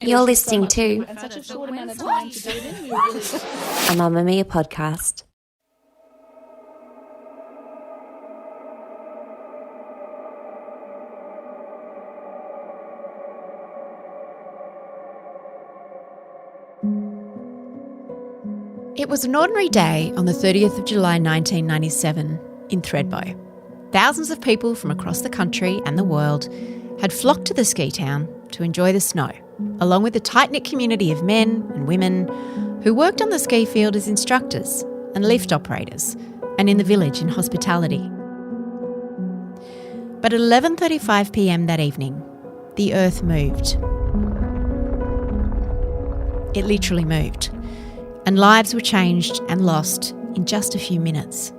You're listening to and such a short amount of time to do it in. a Mamamia podcast. It was an ordinary day on the 30th of July 1997 in Thredbo. Thousands of people from across the country and the world had flocked to the ski town to enjoy the snow, along with a tight-knit community of men and women who worked on the ski field as instructors and lift operators, and in the village in hospitality. But at 11:35 p.m. that evening, the earth moved. It literally moved, and lives were changed and lost in just a few minutes.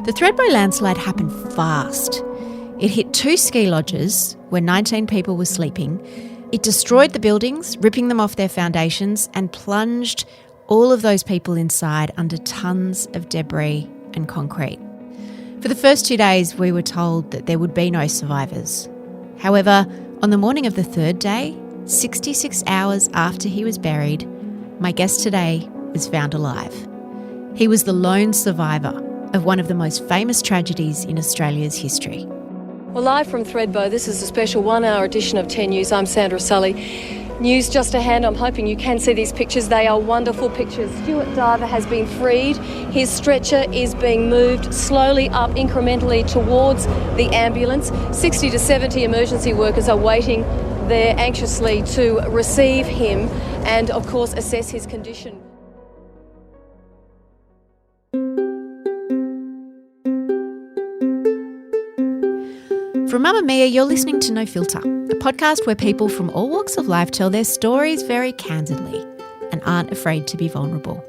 The Thredbo Landslide happened fast. It hit 2 ski lodges where 19 people were sleeping. It destroyed the buildings, ripping them off their foundations, and plunged all of those people inside under tons of debris and concrete. For the first 2 days, we were told that there would be no survivors. However, on the morning of the 3rd day, 66 hours after he was buried, my guest today was found alive. He was the lone survivor of one of the most famous tragedies in Australia's history. Well, live from Thredbo, this is a special 1-hour edition of 10 News. I'm Sandra Sully. News just a hand. I'm hoping you can see these pictures. They are wonderful pictures. Stuart Diver has been freed. His stretcher is being moved slowly up incrementally towards the ambulance. 60 to 70 emergency workers are waiting there anxiously to receive him and, of course, assess his condition. From Mamamia, you're listening to No Filter, a podcast where people from all walks of life tell their stories very candidly and aren't afraid to be vulnerable.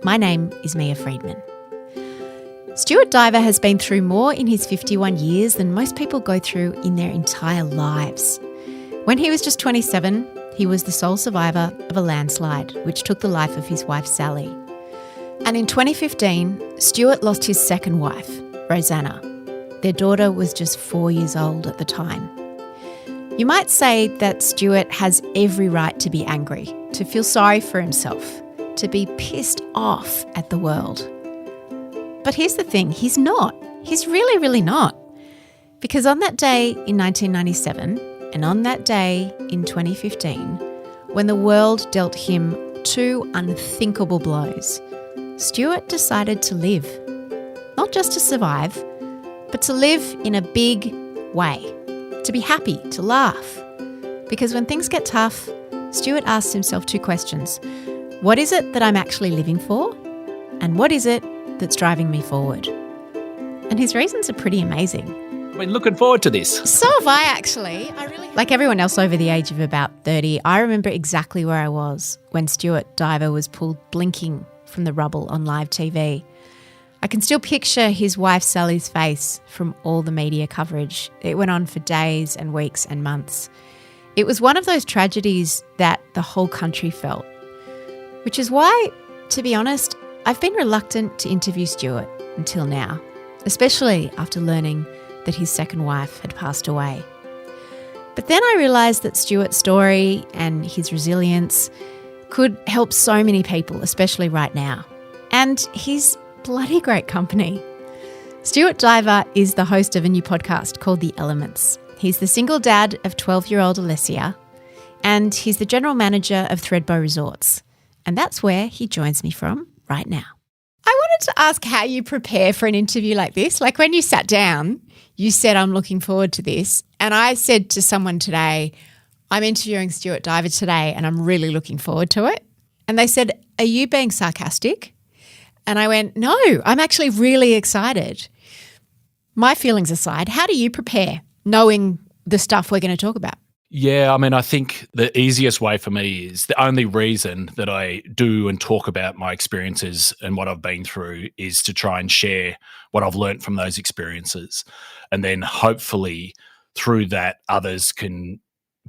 My name is Mia Friedman. Stuart Diver has been through more in his 51 years than most people go through in their entire lives. When he was just 27, he was the sole survivor of a landslide which took the life of his wife Sally. And in 2015, Stuart lost his second wife, Rosanna. Their daughter was just 4 years old at the time. You might say that Stuart has every right to be angry, to feel sorry for himself, to be pissed off at the world. But here's the thing, he's not. He's really, really not. Because on that day in 1997 and on that day in 2015, when the world dealt him 2 unthinkable blows, Stuart decided to live. Not just to survive, but to live in a big way, to be happy, to laugh. Because when things get tough, Stuart asks himself 2 questions. What is it that I'm actually living for? And what is it that's driving me forward? And his reasons are pretty amazing. I've been looking forward to this. So have I, actually. Like everyone else over the age of about 30, I remember exactly where I was when Stuart Diver was pulled blinking from the rubble on live TV. I can still picture his wife Sally's face from all the media coverage. It went on for days and weeks and months. It was one of those tragedies that the whole country felt, which is why, to be honest, I've been reluctant to interview Stuart until now, especially after learning that his second wife had passed away. But then I realised that Stuart's story and his resilience could help so many people, especially right now. And he's bloody great company. Stuart Diver is the host of a new podcast called The Elements. He's the single dad of 12-year-old Alessia, and he's the general manager of Thredbo Resorts. And that's where he joins me from right now. I wanted to ask how you prepare for an interview like this. Like when you sat down, you said, I'm looking forward to this. And I said to someone today, I'm interviewing Stuart Diver today and I'm really looking forward to it. And they said, are you being sarcastic? And I went, no, I'm actually really excited. My feelings aside, how do you prepare knowing the stuff we're going to talk about? Yeah, I mean, I think the easiest way for me is the only reason that I do and talk about my experiences and what I've been through is to try and share what I've learnt from those experiences. And then hopefully through that, others can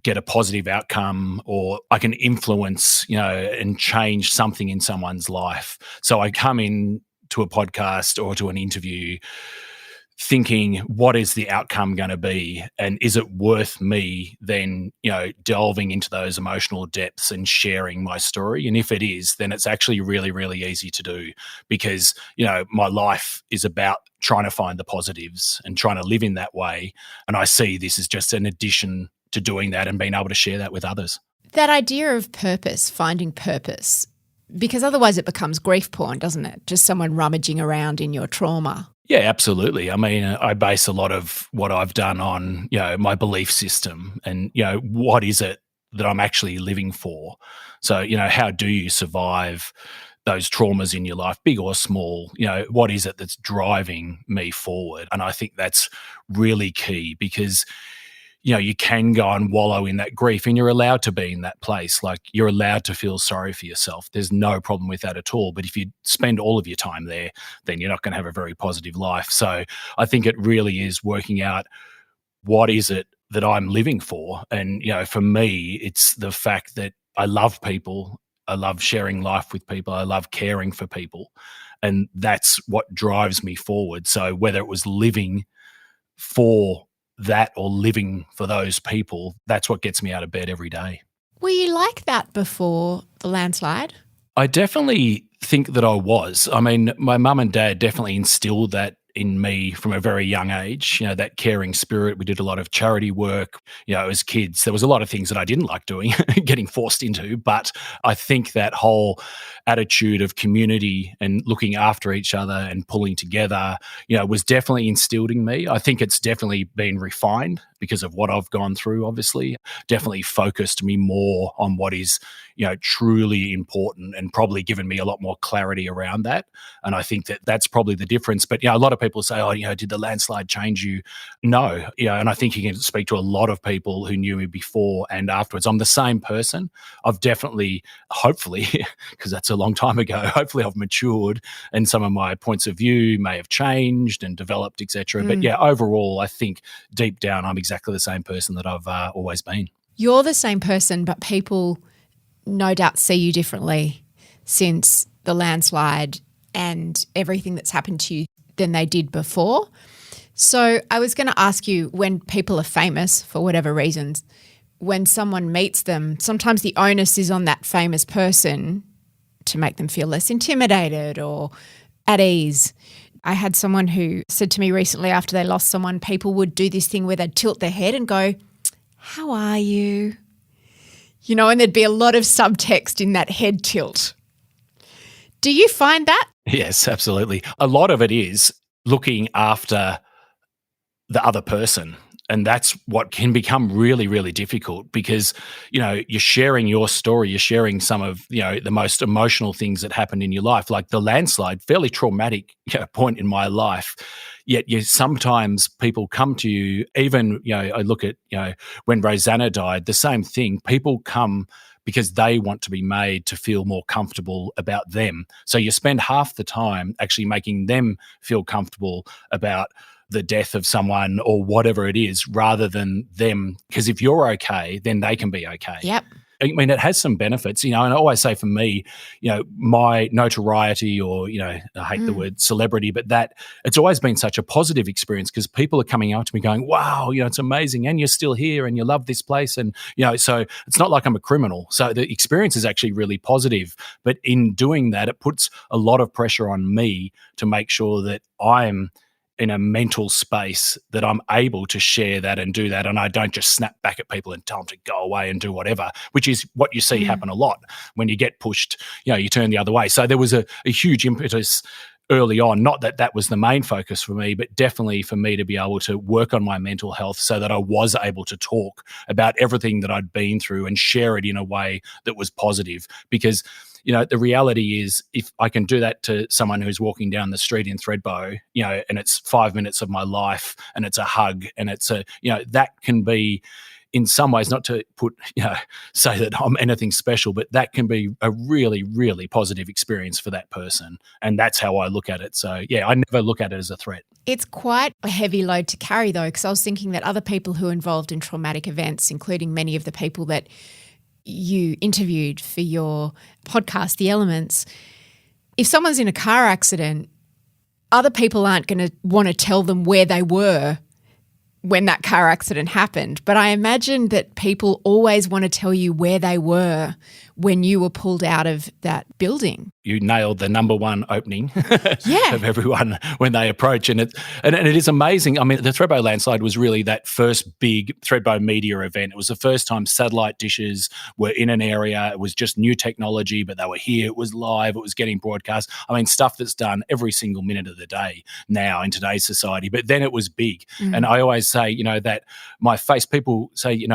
get a positive outcome, or I can influence, and change something in someone's life. So I come in to a podcast or to an interview thinking, what is the outcome going to be? And is it worth me then, delving into those emotional depths and sharing my story? And if it is, then it's actually really, really easy to do because, my life is about trying to find the positives and trying to live in that way. And I see this as just an addition to doing that and being able to share that with others. That idea of purpose, finding purpose, because otherwise it becomes grief porn, doesn't it? Just someone rummaging around in your trauma. Yeah, absolutely. I mean, I base a lot of what I've done on, my belief system and, what is it that I'm actually living for? So, how do you survive those traumas in your life, big or small? What is it that's driving me forward? And I think that's really key because, you can go and wallow in that grief and you're allowed to be in that place. Like you're allowed to feel sorry for yourself. There's no problem with that at all. But if you spend all of your time there, then you're not going to have a very positive life. So I think it really is working out what is it that I'm living for. And, for me, it's the fact that I love people. I love sharing life with people. I love caring for people. And that's what drives me forward. So whether it was living for that or living for those people, that's what gets me out of bed every day. Were you like that before the landslide? I definitely think that I was. I mean, my mum and dad definitely instilled that in me from a very young age, that caring spirit. We did a lot of charity work, as kids. There was a lot of things that I didn't like doing, getting forced into, but I think that whole attitude of community and looking after each other and pulling together, was definitely instilled in me. I think it's definitely been refined because of what I've gone through, obviously. Definitely focused me more on what is, truly important and probably given me a lot more clarity around that. And I think that that's probably the difference. But, a lot of people say, did the landslide change you? No. And I think you can speak to a lot of people who knew me before and afterwards. I'm the same person. I've definitely, hopefully, because that's a long time ago, hopefully I've matured and some of my points of view may have changed and developed, etc. But overall, I think deep down, I'm exactly the same person that I've always been. You're the same person, but people no doubt see you differently since the landslide and everything that's happened to you than they did before. So I was going to ask you, when people are famous for whatever reasons, when someone meets them, sometimes the onus is on that famous person to make them feel less intimidated or at ease. I had someone who said to me recently after they lost someone, people would do this thing where they'd tilt their head and go, "How are you?" And there'd be a lot of subtext in that head tilt. Do you find that? Yes, absolutely. A lot of it is looking after the other person. And that's what can become really, really difficult because, you're sharing your story, you're sharing some of, the most emotional things that happened in your life, like the landslide, fairly traumatic point in my life. Yet sometimes people come to you, even, I look at, when Rosanna died, the same thing. People come because they want to be made to feel more comfortable about them. So you spend half the time actually making them feel comfortable about the death of someone or whatever it is rather than them. Because if you're okay, then they can be okay. Yep. I mean, it has some benefits, and I always say for me, my notoriety or, I hate the word celebrity, but that it's always been such a positive experience because people are coming out to me going, wow, it's amazing. And you're still here and you love this place. And, so it's not like I'm a criminal. So the experience is actually really positive. But in doing that, it puts a lot of pressure on me to make sure that I'm in a mental space that I'm able to share that and do that. And I don't just snap back at people and tell them to go away and do whatever, which is what you see happen a lot. When you get pushed, you turn the other way. So there was a huge impetus early on, not that that was the main focus for me, but definitely for me to be able to work on my mental health so that I was able to talk about everything that I'd been through and share it in a way that was positive. Because the reality is if I can do that to someone who's walking down the street in Thredbo, and it's 5 minutes of my life and it's a hug and it's that can be in some ways, not to say that I'm anything special, but that can be a really, really positive experience for that person. And that's how I look at it. So, I never look at it as a threat. It's quite a heavy load to carry though, because I was thinking that other people who are involved in traumatic events, including many of the people that you interviewed for your podcast, The Elements, if someone's in a car accident, other people aren't going to want to tell them where they were when that car accident happened. But I imagine that people always want to tell you where they were when you were pulled out of that building. You nailed the number one opening of everyone when they approach. And it is amazing. I mean, the Thredbo Landslide was really that first big Thredbo media event. It was the first time satellite dishes were in an area. It was just new technology, but they were here. It was live. It was getting broadcast. I mean, stuff that's done every single minute of the day now in today's society. But then it was big. And I always say, that my face, people say,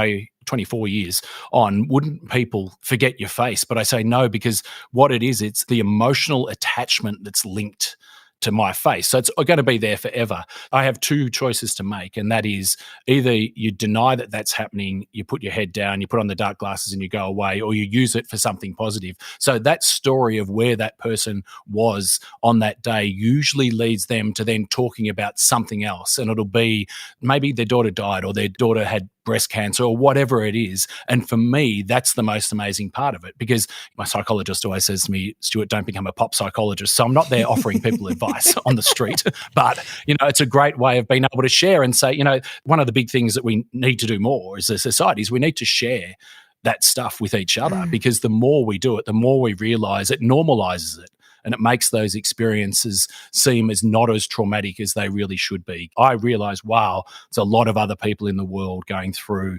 24 years on, wouldn't people forget your face? But I say no, because what it is, it's the emotional attachment that's linked to my face. So it's going to be there forever. I have two choices to make, and that is either you deny that that's happening, you put your head down, you put on the dark glasses and you go away, or you use it for something positive. So that story of where that person was on that day usually leads them to then talking about something else, and it'll be maybe their daughter died or their daughter had breast cancer or whatever it is. And for me, that's the most amazing part of it, because my psychologist always says to me, Stuart, don't become a pop psychologist. So I'm not there offering people advice on the street, but, it's a great way of being able to share and say, one of the big things that we need to do more as a society is we need to share that stuff with each other, because the more we do it, the more we realize it normalizes it. And it makes those experiences seem as not as traumatic as they really should be. I realise, wow, there's a lot of other people in the world going through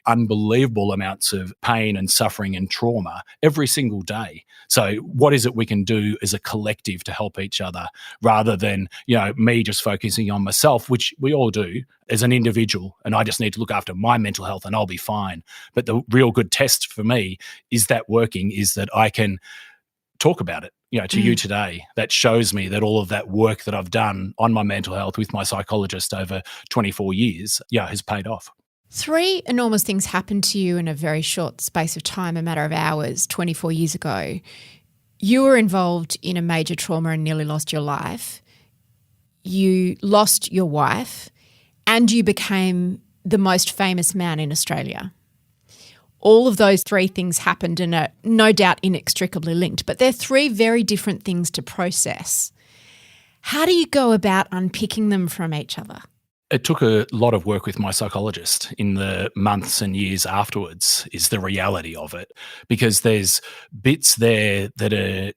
unbelievable amounts of pain and suffering and trauma every single day. So what is it we can do as a collective to help each other, rather than, me just focusing on myself, which we all do as an individual, and I just need to look after my mental health and I'll be fine. But the real good test for me is that I can talk about it, to you today. That shows me that all of that work that I've done on my mental health with my psychologist over 24 years, has paid off. 3 enormous things happened to you in a very short space of time, a matter of hours, 24 years ago. You were involved in a major trauma and nearly lost your life. You lost your wife, and you became the most famous man in Australia. All of those 3 things happened and are no doubt inextricably linked, but they're 3 very different things to process. How do you go about unpicking them from each other? It took a lot of work with my psychologist in the months and years afterwards, is the reality of it, because there's bits there that are,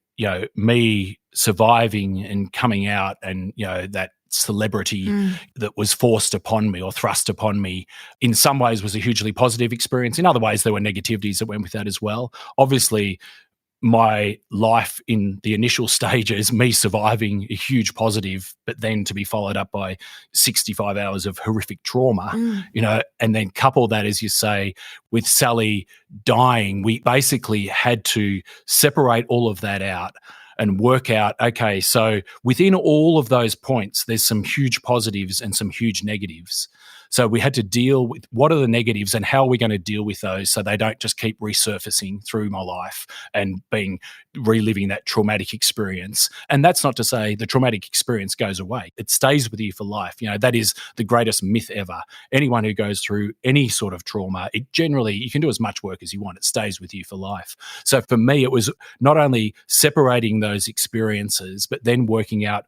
me surviving and coming out, and, that celebrity that was forced upon me or thrust upon me in some ways was a hugely positive experience. In other ways, there were negativities that went with that as well. Obviously, my life in the initial stages, me surviving, a huge positive, but then to be followed up by 65 hours of horrific trauma, and then couple that, as you say, with Sally dying, we basically had to separate all of that out and work out, okay, so within all of those points, there's some huge positives and some huge negatives. So we had to deal with what are the negatives and how are we going to deal with those so they don't just keep resurfacing through my life and reliving that traumatic experience. And that's not to say the traumatic experience goes away. It stays with you for life. That is the greatest myth ever. Anyone who goes through any sort of trauma, it generally, you can do as much work as you want. It stays with you for life. So for me, it was not only separating those experiences, but then working out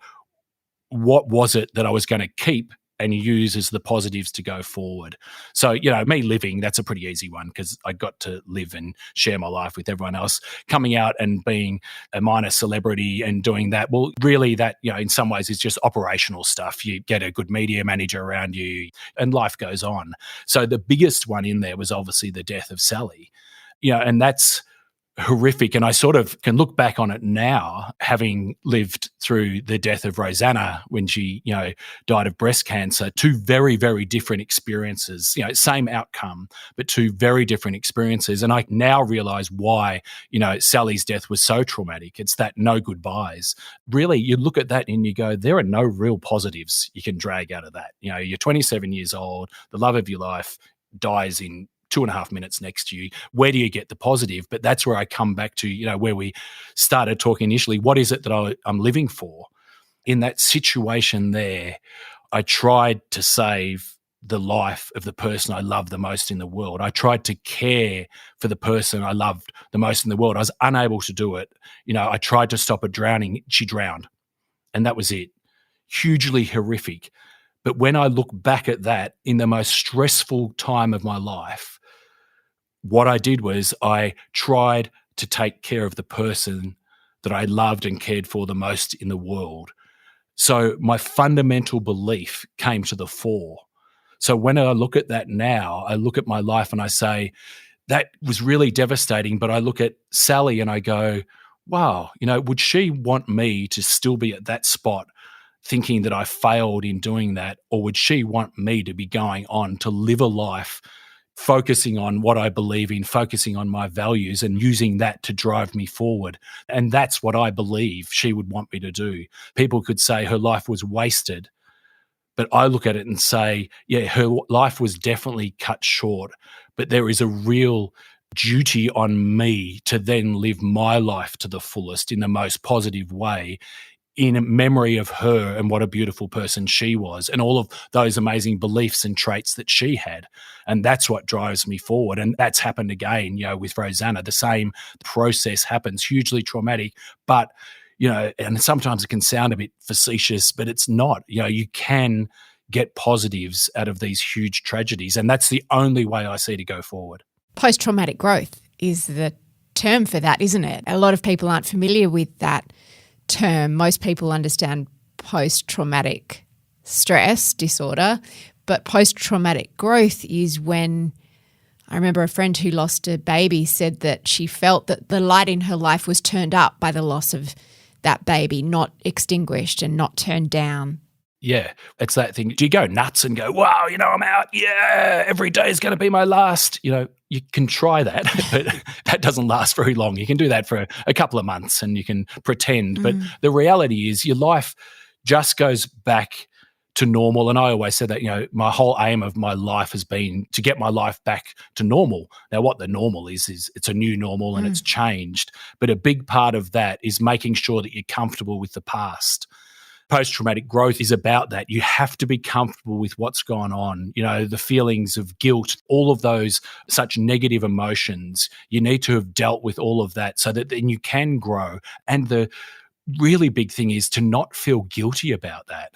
what was it that I was going to keep and use as the positives to go forward. So, me living, that's a pretty easy one, because I got to live and share my life with everyone else. Coming out and being a minor celebrity and doing that, well, really that, in some ways is just operational stuff. You get a good media manager around you and life goes on. So the biggest one in there was obviously the death of Sally, and that's horrific. And I sort of can look back on it now, having lived through the death of Rosanna when she, died of breast cancer. 2 very, very different experiences, same outcome, but 2 very different experiences. And I now realize why, Sally's death was so traumatic. It's that no goodbyes. Really, you look at that and you go, there are no real positives you can drag out of that. You're 27 years old, the love of your life dies in 2.5 minutes next to you. Where do you get the positive? But that's where I come back to, where we started talking initially. What is it that I'm living for? In that situation there, I tried to save the life of the person I love the most in the world. I tried to care for the person I loved the most in the world. I was unable to do it. I tried to stop her drowning. She drowned. And that was it. hugely horrific. But when I look back at that in the most stressful time of my life, what I did was I tried to take care of the person that I loved and cared for the most in the world. So my fundamental belief came to the fore. So when I look at that now, I look at my life and I say, that was really devastating. But I look at Sally and I go, wow, would she want me to still be at that spot thinking that I failed in doing that? Or would she want me to be going on to live a life focusing on what I believe in, focusing on my values and using that to drive me forward? And that's what I believe she would want me to do. People could say her life was wasted, but I look at it and say, yeah, her life was definitely cut short, but there is a real duty on me to then live my life to the fullest in the most positive way, in memory of her and what a beautiful person she was and all of those amazing beliefs and traits that she had. And that's what drives me forward. And that's happened again, with Rosanna. The same process happens, hugely traumatic, but, and sometimes it can sound a bit facetious, but it's not. You can get positives out of these huge tragedies. And that's the only way I see to go forward. Post-traumatic growth is the term for that, isn't it? A lot of people aren't familiar with that term. Most people understand post-traumatic stress disorder, but post-traumatic growth is when, I remember a friend who lost a baby said that she felt that the light in her life was turned up by the loss of that baby, not extinguished and not turned down. Yeah, it's that thing. Do you go nuts and go, wow, I'm out. Yeah, every day is going to be my last. You can try that, but that doesn't last very long. You can do that for a couple of months and you can pretend. But the reality is your life just goes back to normal. And I always said that, my whole aim of my life has been to get my life back to normal. Now, what the normal is it's a new normal and it's changed. But a big part of that is making sure that you're comfortable with the past. Post-traumatic growth is about that. You have to be comfortable with what's gone on, the feelings of guilt, all of those such negative emotions. You need to have dealt with all of that so that then you can grow. And the really big thing is to not feel guilty about that.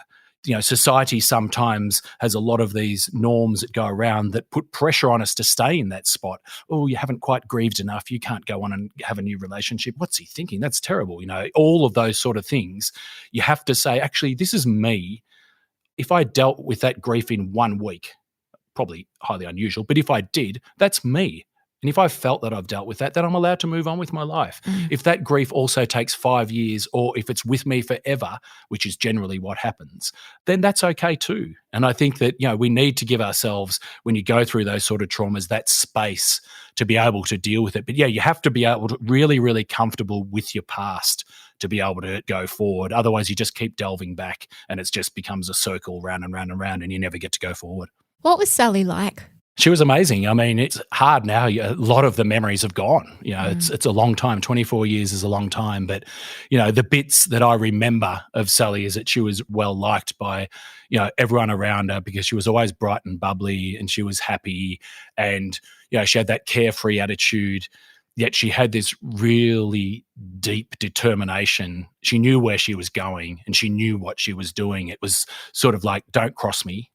Society sometimes has a lot of these norms that go around that put pressure on us to stay in that spot. Oh, you haven't quite grieved enough. You can't go on and have a new relationship. What's he thinking? That's terrible. All of those sort of things. You have to say, actually, this is me. If I dealt with that grief in 1 week, probably highly unusual, but if I did, that's me. And if I felt that I've dealt with that, then I'm allowed to move on with my life. If that grief also takes 5 years, or if it's with me forever, which is generally what happens, then that's okay too. And I think that, we need to give ourselves, when you go through those sort of traumas, that space to be able to deal with it. But yeah, you have to be able to really, really comfortable with your past to be able to go forward. Otherwise, you just keep delving back and it just becomes a circle round and round and round and you never get to go forward. What was Sally like? She was amazing. I mean, it's hard now. A lot of the memories have gone. It's a long time. 24 years is a long time. But, the bits that I remember of Sally is that she was well liked by, everyone around her because she was always bright and bubbly and she was happy and, she had that carefree attitude. Yet she had this really deep determination. She knew where she was going and she knew what she was doing. It was sort of like, don't cross me.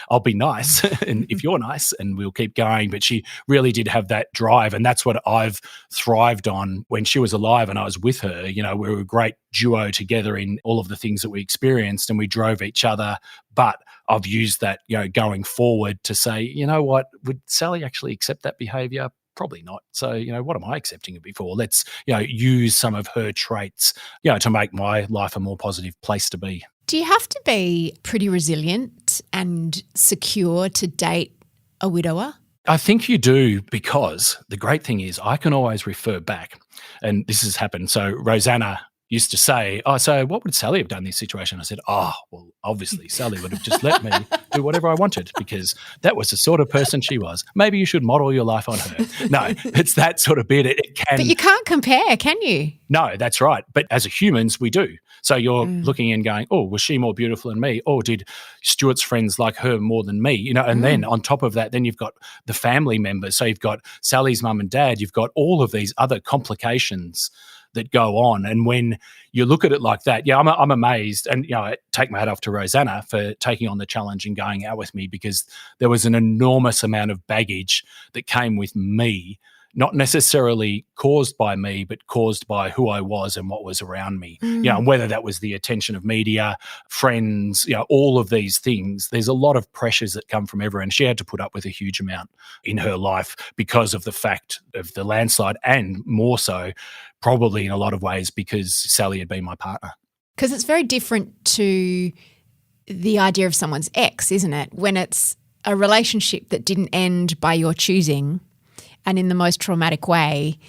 I'll be nice. And if you're nice, and we'll keep going. But she really did have that drive. And that's what I've thrived on when she was alive and I was with her. We were a great duo together in all of the things that we experienced and we drove each other. But I've used that, going forward to say, you know what, would Sally actually accept that behavior? Probably not. So, what am I accepting it before? Let's, use some of her traits, to make my life a more positive place to be. Do you have to be pretty resilient and secure to date a widower? I think you do, because the great thing is I can always refer back, and this has happened. So Rosanna used to say, oh, so what would Sally have done in this situation? I said, oh, well, obviously Sally would have just let me do whatever I wanted because that was the sort of person she was. Maybe you should model your life on her. No, it's that sort of bit. It can. But you can't compare, can you? No, that's right. But as humans, we do. So you're looking and going, oh, was she more beautiful than me? Or did Stuart's friends like her more than me? And then on top of that, then you've got the family members. So you've got Sally's mum and dad. You've got all of these other complications that go on. And when you look at it like that, I'm amazed. And, I take my hat off to Rosanna for taking on the challenge and going out with me, because there was an enormous amount of baggage that came with me, not necessarily caused by me, but caused by who I was and what was around me. And whether that was the attention of media, friends, all of these things, there's a lot of pressures that come from everyone. She had to put up with a huge amount in her life because of the fact of the landslide, and more so probably in a lot of ways because Sally had been my partner. Because it's very different to the idea of someone's ex, isn't it? When it's a relationship that didn't end by your choosing, and in the most traumatic way.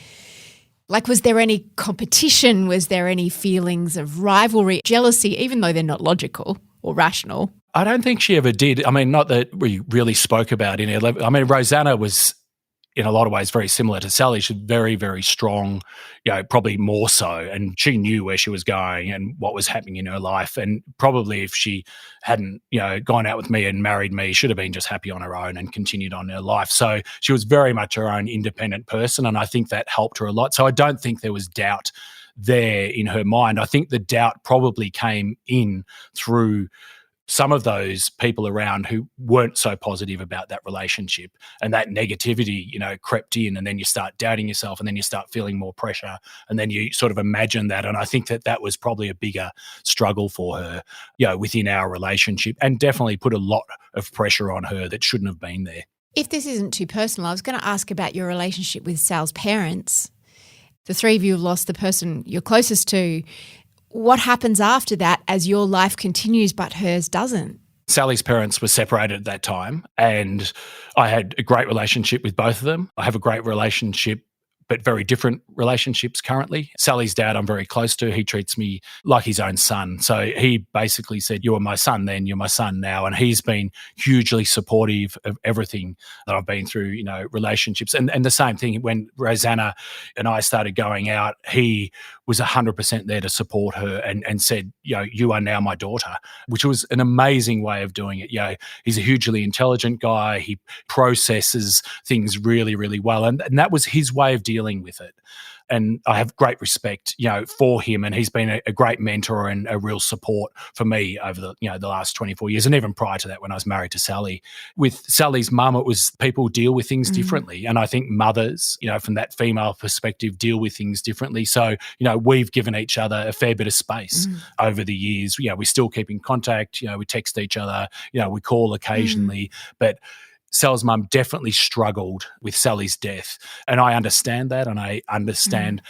Like, was there any competition? Was there any feelings of rivalry, jealousy, even though they're not logical or rational? I don't think she ever did. I mean, not that we really spoke about in her level. I mean, Rosanna was in a lot of ways very similar to Sally. She's very, very strong, probably more so. And she knew where she was going and what was happening in her life. And probably if she hadn't, gone out with me and married me, should have been just happy on her own and continued on her life. So she was very much her own independent person. And I think that helped her a lot. So I don't think there was doubt there in her mind. I think the doubt probably came in through some of those people around who weren't so positive about that relationship, and that negativity, crept in, and then you start doubting yourself, and then you start feeling more pressure, and then you sort of imagine that. And I think that was probably a bigger struggle for her, within our relationship, and definitely put a lot of pressure on her that shouldn't have been there. If this isn't too personal, I was going to ask about your relationship with Sal's parents. The three of you have lost the person you're closest to. What happens after that as your life continues but hers doesn't? Sally's parents were separated at that time, and I had a great relationship with both of them. I have a great relationship, but very different relationships currently. Sally's dad I'm very close to. He treats me like his own son. So he basically said, "You were my son then, you're my son now." And he's been hugely supportive of everything that I've been through, relationships. And the same thing when Rosanna and I started going out, he was 100% there to support her and said, "You are now my daughter," which was an amazing way of doing it. He's a hugely intelligent guy. He processes things really, really well. And that was his way of dealing with it. And I have great respect, for him. And he's been a great mentor and a real support for me over the last 24 years. And even prior to that, when I was married to Sally. With Sally's mum, it was people deal with things differently. And I think mothers, from that female perspective, deal with things differently. So, we've given each other a fair bit of space over the years. We still keep in contact. We text each other. We call occasionally. But Sal's mum definitely struggled with Sally's death. And I understand that, and I understand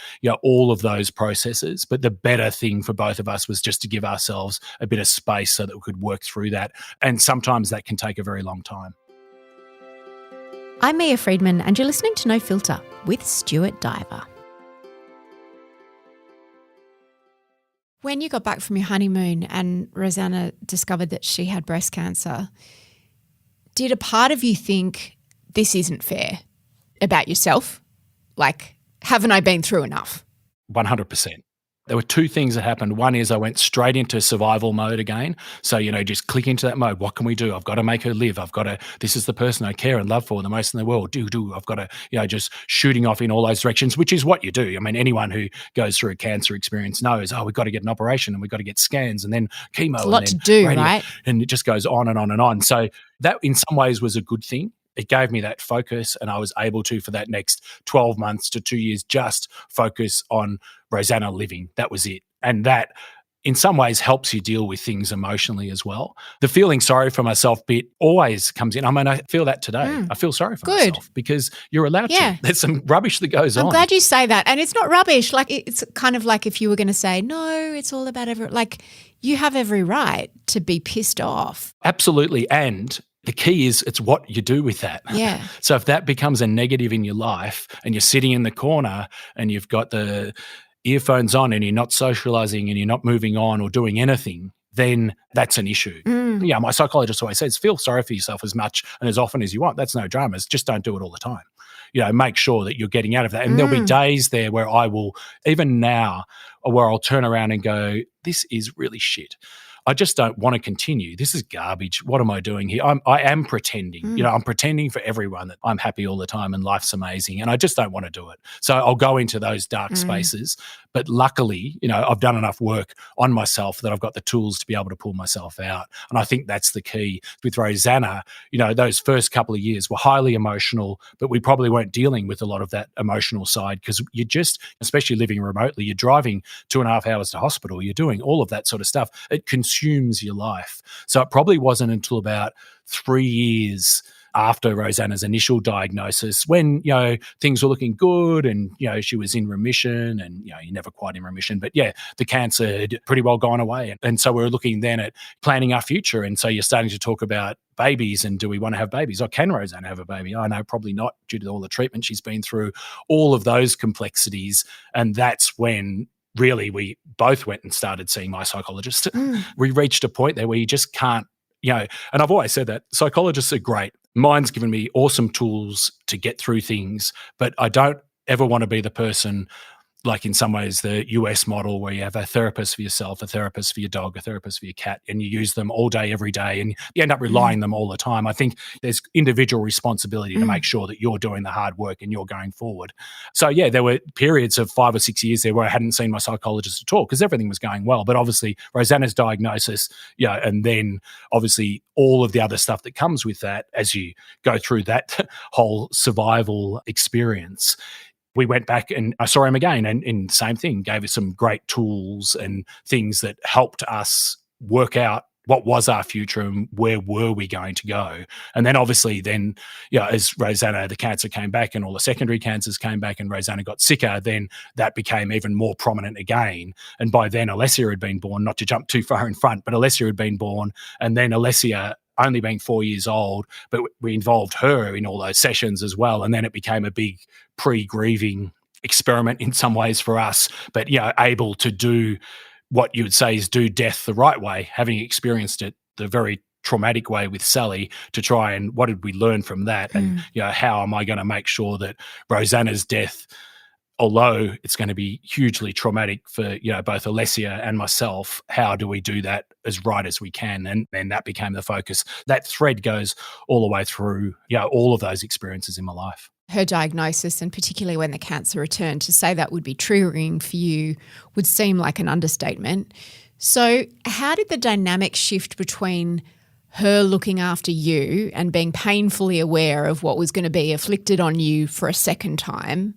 all of those processes. But the better thing for both of us was just to give ourselves a bit of space so that we could work through that. And sometimes that can take a very long time. I'm Mia Friedman, and you're listening to No Filter with Stuart Diver. When you got back from your honeymoon and Rosanna discovered that she had breast cancer, did a part of you think this isn't fair about yourself? Like, haven't I been through enough? 100%. There were two things that happened. One is I went straight into survival mode again. So, just click into that mode. What can we do? I've got to make her live. This is the person I care and love for the most in the world. I've got to, just shooting off in all those directions, which is what you do. I mean, anyone who goes through a cancer experience knows, we've got to get an operation and we've got to get scans and then chemo. It's a lot to do, right? And it just goes on and on and on. So that in some ways was a good thing. It gave me that focus, and I was able to, for that next 12 months to 2 years, just focus on Rosanna living. That was it. And that in some ways helps you deal with things emotionally as well. The feeling sorry for myself bit always comes in. I mean, I feel that today. I feel sorry for myself because you're allowed to. There's some rubbish that goes on. I'm glad you say that. And it's not rubbish. Like, it's kind of like if you were going to say, no, it's all about you have every right to be pissed off. Absolutely. And the key is it's what you do with that. Yeah. So if that becomes a negative in your life and you're sitting in the corner and you've got the earphones on and you're not socializing and you're not moving on or doing anything, then that's an issue. My psychologist always says, feel sorry for yourself as much and as often as you want. That's no dramas. Just don't do it all the time. Make sure that you're getting out of that. And there'll be days there where I will, even now, where I'll turn around and go, this is really shit. I just don't want to continue. This is garbage. What am I doing here? I am pretending. I'm pretending for everyone that I'm happy all the time and life's amazing, and I just don't want to do it. So I'll go into those dark spaces. But luckily, I've done enough work on myself that I've got the tools to be able to pull myself out. And I think that's the key. With Rosanna, those first couple of years were highly emotional, but we probably weren't dealing with a lot of that emotional side because you just, especially living remotely, you're driving 2.5 hours to hospital, you're doing all of that sort of stuff. It consumes your life. So it probably wasn't until about 3 years after Rosanna's initial diagnosis when, things were looking good and, she was in remission and, you're never quite in remission, but yeah, the cancer had pretty well gone away. And so we're looking then at planning our future. And so you're starting to talk about babies and do we want to have babies? Or can Rosanna have a baby? I know probably not due to all the treatment she's been through, all of those complexities. And that's when really we both went and started seeing my psychologist. We reached a point there where you just can't, and I've always said that psychologists are great. Mine's given me awesome tools to get through things, but I don't ever want to be the person like in some ways the US model where you have a therapist for yourself, a therapist for your dog, a therapist for your cat, and you use them all day, every day, and you end up relying on them all the time. I think there's individual responsibility to make sure that you're doing the hard work and you're going forward. So yeah, there were periods of 5 or 6 years there where I hadn't seen my psychologist at all because everything was going well. But obviously Rosanna's diagnosis, and then obviously all of the other stuff that comes with that as you go through that whole survival experience. We went back and I saw him again and same thing, gave us some great tools and things that helped us work out what was our future and where were we going to go. And then obviously as Rosanna, the cancer came back and all the secondary cancers came back and Rosanna got sicker, then that became even more prominent again. And by then Alessia had been born, not to jump too far in front, but Alessia had been born. And then Alessia only being 4 years old, but we involved her in all those sessions as well. And then it became a big pre-grieving experiment in some ways for us, but able to do what you would say is do death the right way, having experienced it the very traumatic way with Sally, to try and what did we learn from that? And how am I going to make sure that Rosanna's death, although it's going to be hugely traumatic for both Alessia and myself, how do we do that as right as we can? And then that became the focus. That thread goes all the way through all of those experiences in my life. Her diagnosis, and particularly when the cancer returned, to say that would be triggering for you would seem like an understatement. So how did the dynamic shift between her looking after you and being painfully aware of what was going to be inflicted on you for a second time,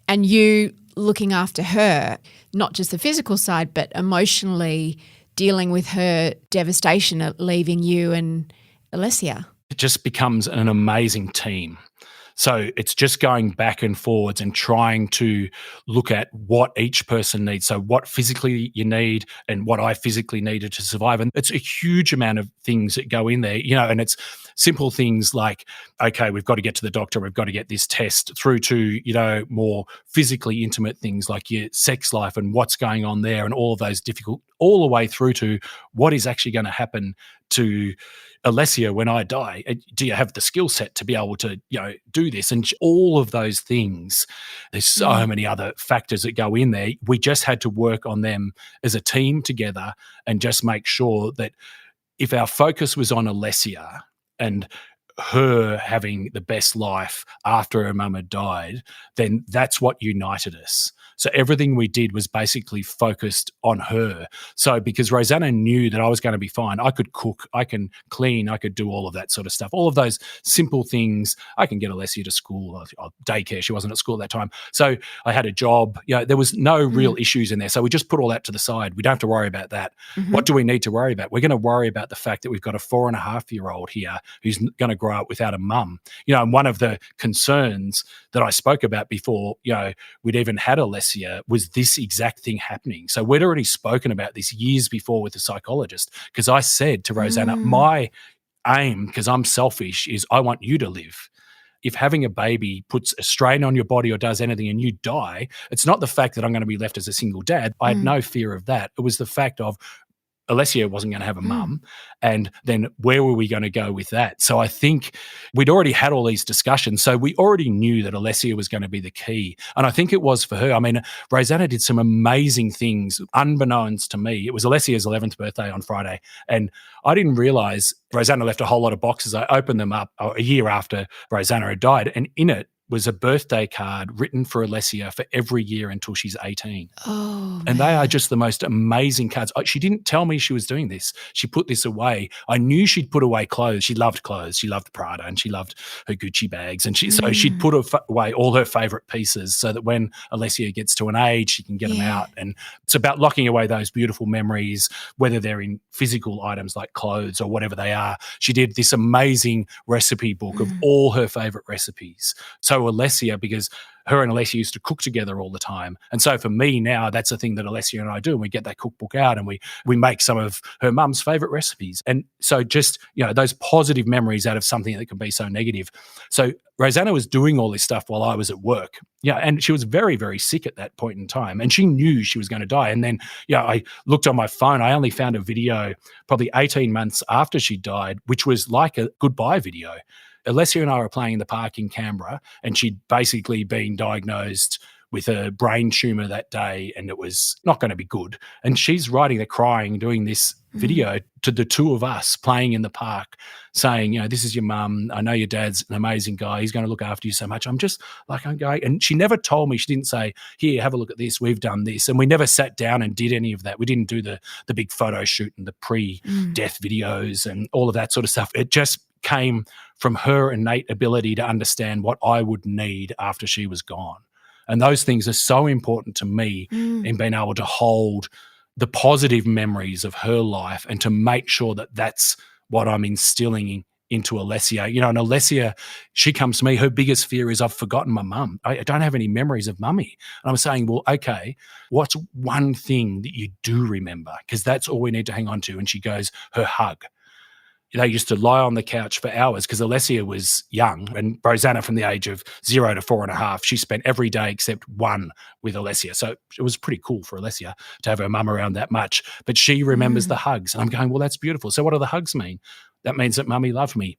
and you looking after her, not just the physical side, but emotionally dealing with her devastation at leaving you and Alessia? It just becomes an amazing team. So it's just going back and forwards and trying to look at what each person needs. So what physically you need and what I physically needed to survive. And it's a huge amount of things that go in there, and it's simple things like, okay, we've got to get to the doctor, we've got to get this test, through to, more physically intimate things like your sex life and what's going on there and all of those difficult, all the way through to what is actually going to happen to Alessia when I die. Do you have the skill set to be able to, do this? And all of those things, there's so many other factors that go in there. We just had to work on them as a team together and just make sure that if our focus was on Alessia and her having the best life after her mum had died, then that's what united us. So everything we did was basically focused on her. So because Rosanna knew that I was going to be fine, I could cook, I can clean, I could do all of that sort of stuff. All of those simple things. I can get Alessia to school, or daycare. She wasn't at school at that time. So I had a job. There was no real issues in there. So we just put all that to the side. We don't have to worry about that. What do we need to worry about? We're going to worry about the fact that we've got a 4.5-year-old here who's going to grow up without a mum. And one of the concerns that I spoke about before, we'd even had Alessia, was this exact thing happening. So we'd already spoken about this years before with the psychologist, because I said to Rosanna, my aim, because I'm selfish, is I want you to live. If having a baby puts a strain on your body or does anything and you die, it's not the fact that I'm going to be left as a single dad. I had no fear of that. It was the fact of Alessia wasn't going to have a mum, and then where were we going to go with that? So I think we'd already had all these discussions, so we already knew that Alessia was going to be the key, and I think it was for her. I mean, Rosanna did some amazing things unbeknownst to me. It was Alessia's 11th birthday on Friday, and I didn't realise Rosanna left a whole lot of boxes. I opened them up a year after Rosanna had died, and in it was a birthday card written for Alessia for every year until she's 18. Oh, and they are just the most amazing cards. She didn't tell me she was doing this. She put this away. I knew she'd put away clothes. She loved clothes. She loved Prada and she loved her Gucci bags. And so she'd put away all her favorite pieces so that when Alessia gets to an age, she can get them out. And it's about locking away those beautiful memories, whether they're in physical items like clothes or whatever they are. She did this amazing recipe book of all her favorite recipes. So Alessia, because her and Alessia used to cook together all the time. And so for me now, that's a thing that Alessia and I do. And we get that cookbook out and we make some of her mum's favourite recipes. And so just, those positive memories out of something that can be so negative. So Rosanna was doing all this stuff while I was at work. And she was very, very sick at that point in time. And she knew she was going to die. And then, I looked on my phone. I only found a video probably 18 months after she died, which was like a goodbye video. Alessia and I were playing in the park in Canberra, and she'd basically been diagnosed with a brain tumour that day, and it was not going to be good. And she's writing the crying, doing this video to the two of us playing in the park, saying, this is your mum. I know your dad's an amazing guy. He's going to look after you so much. I'm just like, I'm going. And she never told me. She didn't say, here, have a look at this. We've done this. And we never sat down and did any of that. We didn't do the big photo shoot and the pre-death videos and all of that sort of stuff. It just came from her innate ability to understand what I would need after she was gone. And those things are so important to me in being able to hold the positive memories of her life and to make sure that that's what I'm instilling into Alessia. And Alessia, she comes to me, her biggest fear is I've forgotten my mum. I don't have any memories of mummy. And I'm saying, well, okay, what's one thing that you do remember? Because that's all we need to hang on to. And she goes, her hug. They used to lie on the couch for hours because Alessia was young, and Rosanna from the age of 0 to 4.5, she spent every day except one with Alessia. So it was pretty cool for Alessia to have her mum around that much. But she remembers the hugs. And I'm going, well, that's beautiful. So what do the hugs mean? That means that mummy loved me.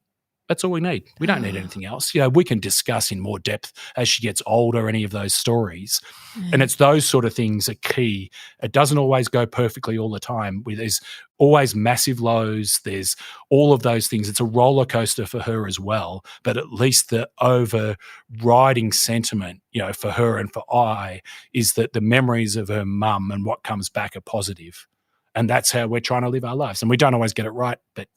That's all we need. We don't need anything else. We can discuss in more depth as she gets older any of those stories. And it's those sort of things are key. It doesn't always go perfectly all the time. There's always massive lows. There's all of those things. It's a roller coaster for her as well. But at least the overriding sentiment, for her and for I, is that the memories of her mum and what comes back are positive. And that's how we're trying to live our lives. And we don't always get it right, but,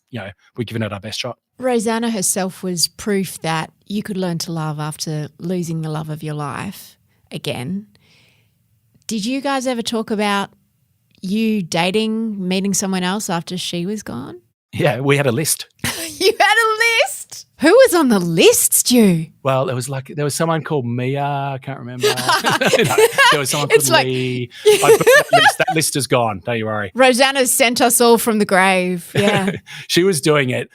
we're giving it our best shot. Rosanna herself was proof that you could learn to love after losing the love of your life again. Did you guys ever talk about you dating, meeting someone else after she was gone? Yeah, we had a list. You had a list? Who was on the list, Stu? Well, there was someone called Mia. I can't remember. There was someone called Lee. That list is gone. Don't you worry. Rosanna sent us all from the grave. Yeah. She was doing it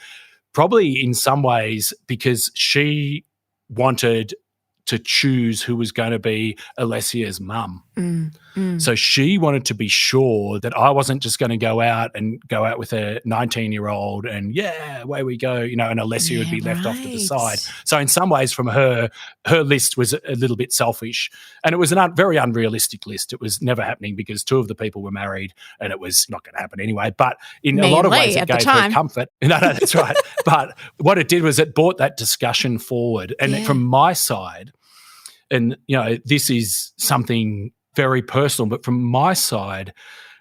probably in some ways because she wanted to choose who was going to be Alessia's mum. So she wanted to be sure that I wasn't just going to go out with a 19-year-old and, away we go, and Alessia would be left off to the side. So in some ways from her list was a little bit selfish, and it was a very unrealistic list. It was never happening because two of the people were married and it was not going to happen anyway. But in a lot of ways it gave her comfort. No, that's right. But what it did was it brought that discussion forward. And from my side, and, this is something very personal, but from my side,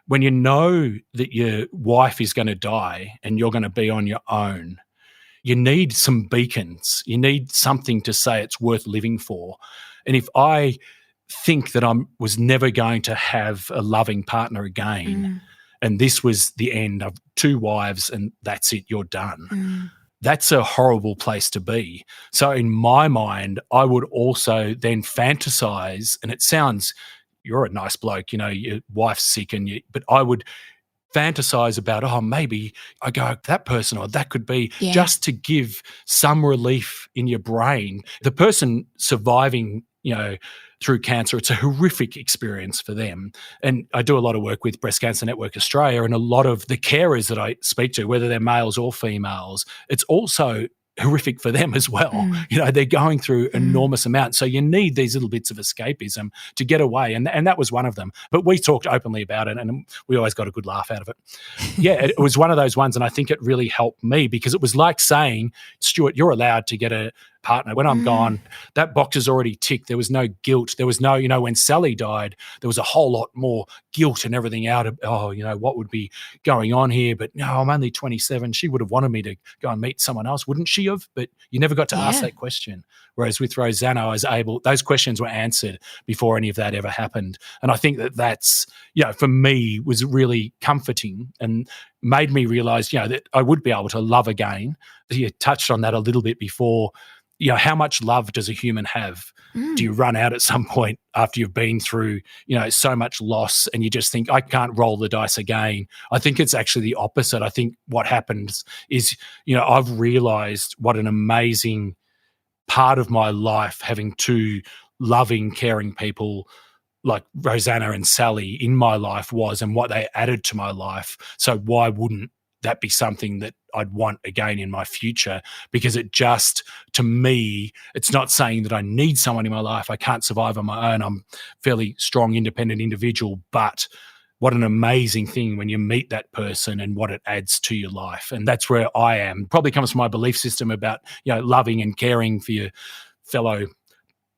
when you know that your wife is going to die and you're going to be on your own, you need some beacons. You need something to say it's worth living for. And if I think that I was never going to have a loving partner again, and this was the end of 2 wives and that's it, you're done. That's a horrible place to be. So in my mind, I would also then fantasize, and it sounds, you're a nice bloke, your wife's sick, but I would fantasize about, maybe I go that person or that could be, just to give some relief in your brain. The person surviving, through cancer, it's a horrific experience for them. And I do a lot of work with Breast Cancer Network Australia, and a lot of the carers that I speak to, whether they're males or females, it's also horrific for them as well. They're going through enormous amounts. So you need these little bits of escapism to get away. And that was one of them. But we talked openly about it and we always got a good laugh out of it. It was one of those ones. And I think it really helped me because it was like saying, Stuart, you're allowed to get a partner. When I'm gone, that box is already ticked. There was no guilt. There was no, when Sally died, there was a whole lot more guilt and everything out of, what would be going on here? But no, I'm only 27. She would have wanted me to go and meet someone else, wouldn't she have? But you never got to ask that question. Whereas with Rosanna, I was able, those questions were answered before any of that ever happened. And I think that's, for me, was really comforting and made me realise, that I would be able to love again. You touched on that a little bit before. How much love does a human have? Do you run out at some point after you've been through, so much loss and you just think, I can't roll the dice again? I think it's actually the opposite. I think what happens is, I've realised what an amazing part of my life having two loving, caring people like Rosanna and Sally in my life was, and what they added to my life. So why wouldn't that be something that I'd want again in my future? Because it just, to me, it's not saying that I need someone in my life. I can't survive on my own. I'm a fairly strong, independent individual, but what an amazing thing when you meet that person and what it adds to your life. And that's where I am. Probably comes from my belief system about, loving and caring for your fellow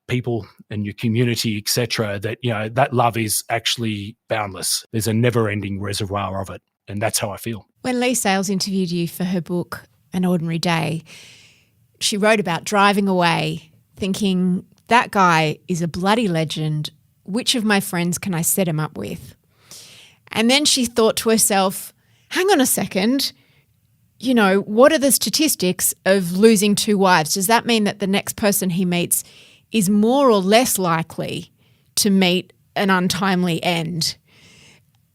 people and your community, etc., that, that love is actually boundless. There's a never-ending reservoir of it. And that's how I feel. When Lee Sales interviewed you for her book, An Ordinary Day, she wrote about driving away thinking, that guy is a bloody legend. Which of my friends can I set him up with? And then she thought to herself, hang on a second, what are the statistics of losing two wives? Does that mean that the next person he meets is more or less likely to meet an untimely end?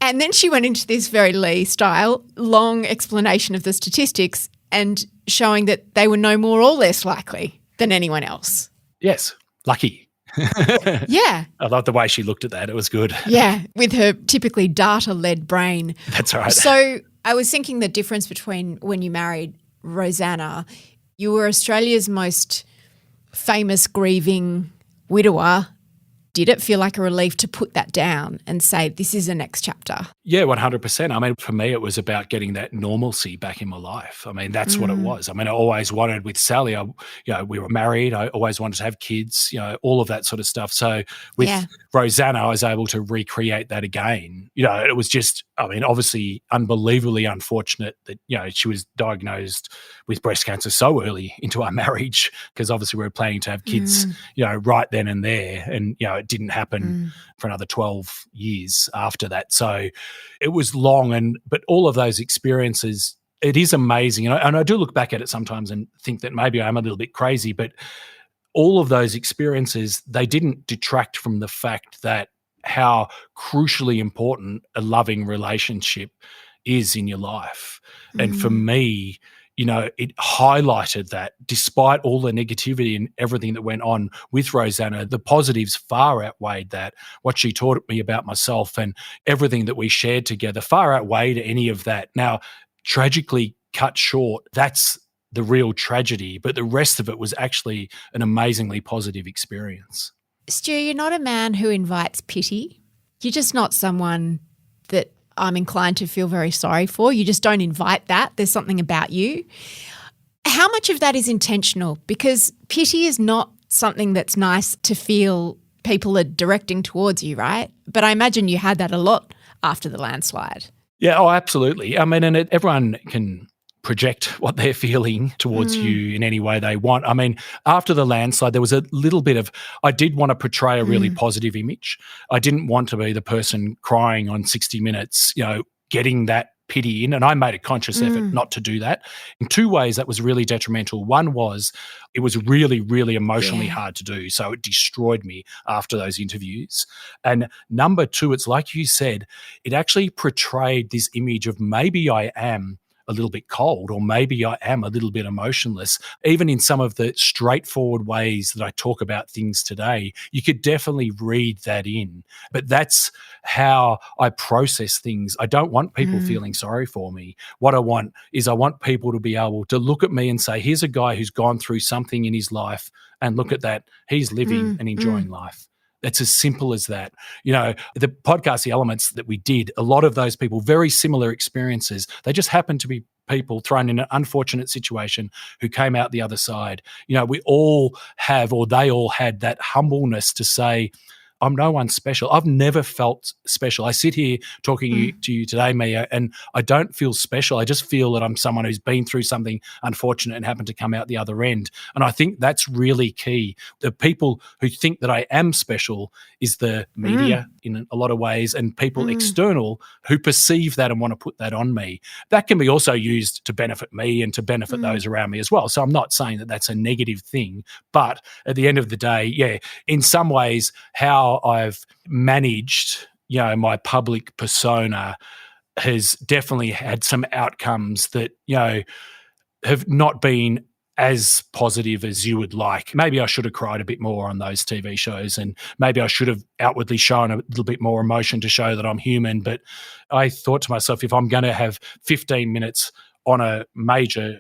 And then she went into this very Lee style, long explanation of the statistics and showing that they were no more or less likely than anyone else. Yes, lucky. Yeah. I love the way she looked at that. It was good. Yeah, with her typically data-led brain. That's right. So I was thinking the difference between when you married Rosanna, you were Australia's most famous grieving widower. Did it feel like a relief to put that down and say, this is the next chapter? Yeah, 100%. I mean, for me, it was about getting that normalcy back in my life. I mean, that's what it was. I mean, I always wanted with Sally, we were married. I always wanted to have kids, all of that sort of stuff. So with Rosanna, I was able to recreate that again. It was just, obviously unbelievably unfortunate that, she was diagnosed with breast cancer so early into our marriage, because obviously we were planning to have kids, right then and there. And, it didn't happen for another 12 years after that. So it was long, but all of those experiences, it is amazing. And I do look back at it sometimes and think that maybe I'm a little bit crazy, but all of those experiences, they didn't detract from the fact that how crucially important a loving relationship is in your life. And for me, it highlighted that despite all the negativity and everything that went on with Rosanna, the positives far outweighed that. What she taught me about myself and everything that we shared together far outweighed any of that. Now, tragically cut short, that's the real tragedy, but the rest of it was actually an amazingly positive experience. Stu, you're not a man who invites pity. You're just not someone that I'm inclined to feel very sorry for. You just don't invite that. There's something about you. How much of that is intentional? Because pity is not something that's nice to feel people are directing towards you, right? But I imagine you had that a lot after the landslide. Yeah, absolutely. I mean, and everyone can project what they're feeling towards you in any way they want. I mean, after the landslide, there was a little bit of, I did want to portray a really positive image. I didn't want to be the person crying on 60 Minutes, getting that pity in, and I made a conscious effort not to do that. In two ways, that was really detrimental. One was it was really, really emotionally hard to do, so it destroyed me after those interviews. And number two, it's like you said, it actually portrayed this image of maybe I am a little bit cold, or maybe I am a little bit emotionless. Even in some of the straightforward ways that I talk about things today, you could definitely read that in. But that's how I process things. I don't want people feeling sorry for me. What I want is I want people to be able to look at me and say, here's a guy who's gone through something in his life, and look at that, he's living and enjoying life. It's as simple as that. The podcast, The Elements that we did, a lot of those people, very similar experiences, they just happened to be people thrown in an unfortunate situation who came out the other side. We all have, or they all had, that humbleness to say, I'm no one special. I've never felt special. I sit here talking to you today, Mia, and I don't feel special. I just feel that I'm someone who's been through something unfortunate and happened to come out the other end. And I think that's really key. The people who think that I am special is the media in a lot of ways, and people external who perceive that and want to put that on me. That can be also used to benefit me and to benefit those around me as well. So I'm not saying that that's a negative thing, but at the end of the day, in some ways, how I've managed, my public persona has definitely had some outcomes that, have not been as positive as you would like. Maybe I should have cried a bit more on those TV shows, and maybe I should have outwardly shown a little bit more emotion to show that I'm human. But I thought to myself, if I'm going to have 15 minutes on a major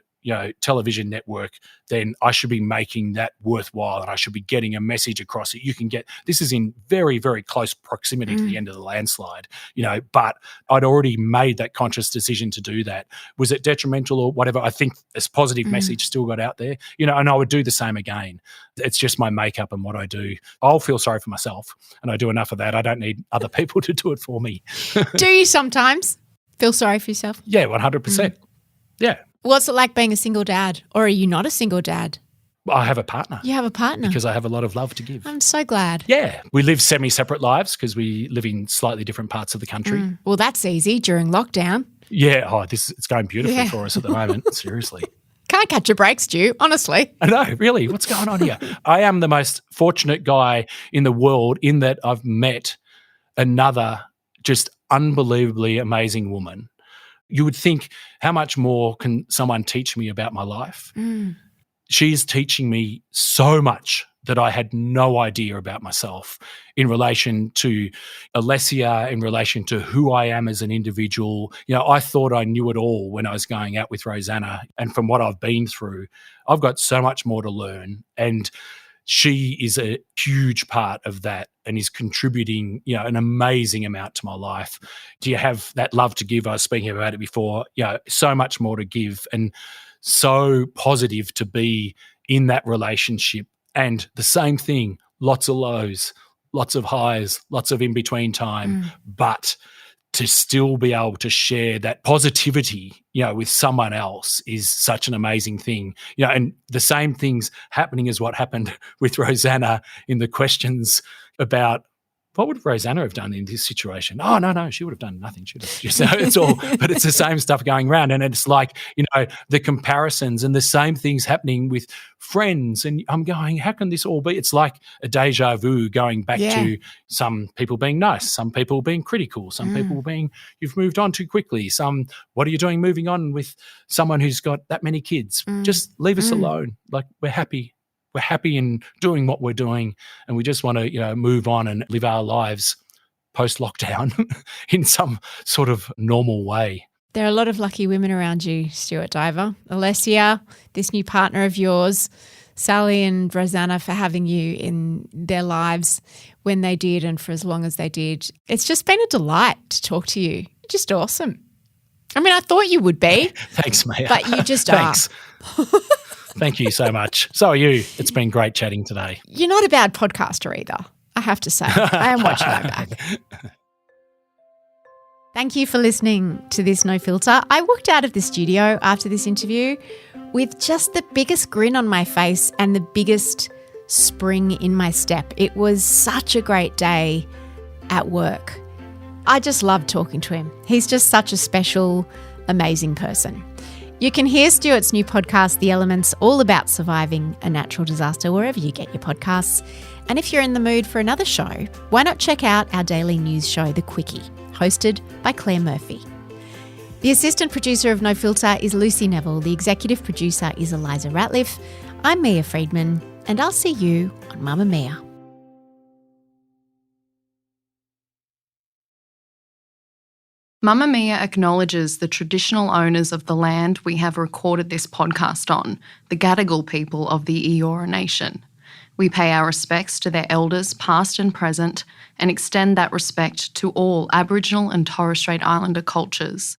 television network, then I should be making that worthwhile, and I should be getting a message across that you can get. This is in very, very close proximity to the end of the landslide, but I'd already made that conscious decision to do that. Was it detrimental or whatever? I think this positive message still got out there, and I would do the same again. It's just my makeup and what I do. I'll feel sorry for myself, and I do enough of that. I don't need other people to do it for me. Do you sometimes feel sorry for yourself? Yeah, 100%. Yeah. What's it like being a single dad, or are you not a single dad? Well, I have a partner. You have a partner? Because I have a lot of love to give. I'm so glad. Yeah. We live semi-separate lives because we live in slightly different parts of the country. Well, that's easy during lockdown. Yeah. Oh, it's going beautifully for us at the moment. Seriously. Can't catch a break, Stu, honestly. I know, really. What's going on here? I am the most fortunate guy in the world in that I've met another just unbelievably amazing woman. You would think, how much more can someone teach me about my life? She's teaching me so much that I had no idea about myself in relation to Alessia, in relation to who I am as an individual. I thought I knew it all when I was going out with Rosanna. And from what I've been through, I've got so much more to learn. And she is a huge part of that and is contributing, an amazing amount to my life. Do you have that love to give? I was speaking about it before, so much more to give, and so positive to be in that relationship. And the same thing, lots of lows, lots of highs, lots of in-between time, but to still be able to share that positivity, with someone else is such an amazing thing. And the same things happening as what happened with Rosanna in the questions about what would Rosanna have done in this situation? Oh, no, she would have done nothing. She would have just, it's all, but it's the same stuff going around. And it's like, the comparisons and the same things happening with friends. And I'm going, how can this all be? It's like a deja vu going back to some people being nice, some people being critical, some people being, you've moved on too quickly. Some, what are you doing moving on with someone who's got that many kids? Just leave us alone. Like, we're happy. We're happy in doing what we're doing, and we just want to, move on and live our lives post-lockdown in some sort of normal way. There are a lot of lucky women around you, Stuart Diver. Alessia, this new partner of yours, Sally and Rosanna for having you in their lives when they did and for as long as they did. It's just been a delight to talk to you. Just awesome. I mean, I thought you would be. Thanks, Maya. But you just Thanks. Thank you so much. So are you. It's been great chatting today. You're not a bad podcaster either, I have to say. I am watching my back. Thank you for listening to this No Filter. I walked out of the studio after this interview with just the biggest grin on my face and the biggest spring in my step. It was such a great day at work. I just loved talking to him. He's just such a special, amazing person. You can hear Stuart's new podcast, The Elements, all about surviving a natural disaster, wherever you get your podcasts. And if you're in the mood for another show, why not check out our daily news show, The Quickie, hosted by Claire Murphy. The assistant producer of No Filter is Lucy Neville. The executive producer is Eliza Ratliff. I'm Mia Friedman, and I'll see you on Mamamia. Mamamia acknowledges the traditional owners of the land we have recorded this podcast on, the Gadigal people of the Eora Nation. We pay our respects to their elders, past and present, and extend that respect to all Aboriginal and Torres Strait Islander cultures.